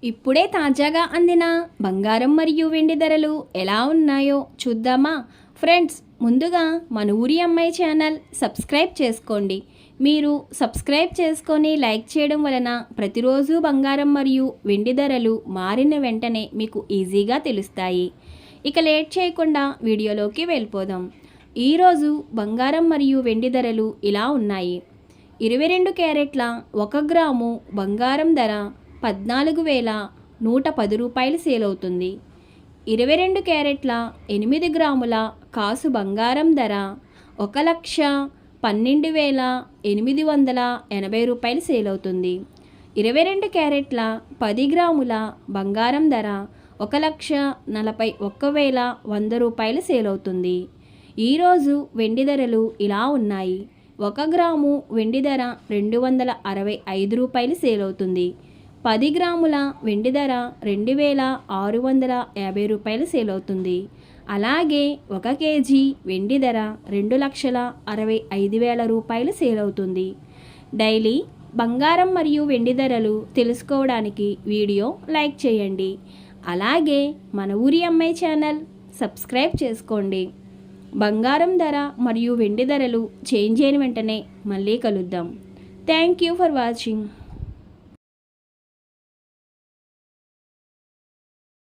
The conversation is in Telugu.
ఇప్పుడే తాజాగా అందిన బంగారం మరియు వెండి ధరలు ఎలా ఉన్నాయో చూద్దామా ఫ్రెండ్స్. ముందుగా మన ఊరి అమ్మాయి ఛానల్ సబ్స్క్రైబ్ చేసుకోండి. మీరు సబ్స్క్రైబ్ చేసుకొని లైక్ చేయడం వలన ప్రతిరోజు బంగారం మరియు వెండి ధరలు మారిన వెంటనే మీకు ఈజీగా తెలుస్తాయి. ఇక లేట్ చేయకుండా వీడియోలోకి వెళ్ళిపోదాం. ఈరోజు బంగారం మరియు వెండి ధరలు ఇలా ఉన్నాయి. 22 క్యారెట్ల 1 గ్రాము బంగారం ధర 14,110 రూపాయలు సేల్ అవుతుంది. 22 క్యారెట్ల 8 గ్రాముల కాసు బంగారం ధర 1,12,880 రూపాయలు సేల్ అవుతుంది. 22 క్యారెట్ల 10 గ్రాముల బంగారం ధర 1,41,100 రూపాయలు సేల్ అవుతుంది. ఈరోజు వెండి ధరలు ఇలా ఉన్నాయి. 1 గ్రాము వెండి ధర 265 రూపాయలు సేల్ అవుతుంది. 10 గ్రాముల వెండి ధర 2,650 రూపాయలు సేల్ అవుతుంది. అలాగే 1 కేజీ వెండి ధర 2,65,000 రూపాయలు సేల్ అవుతుంది. డైలీ బంగారం మరియు వెండి ధరలు తెలుసుకోవడానికి వీడియో లైక్ చేయండి. అలాగే మన ఊరి అమ్మాయి ఛానల్ సబ్స్క్రైబ్ చేసుకోండి. బంగారం ధర మరియు వెండి ధరలు చేంజ్ అయిన వెంటనే మళ్ళీ కలుద్దాం. Thank you for watching.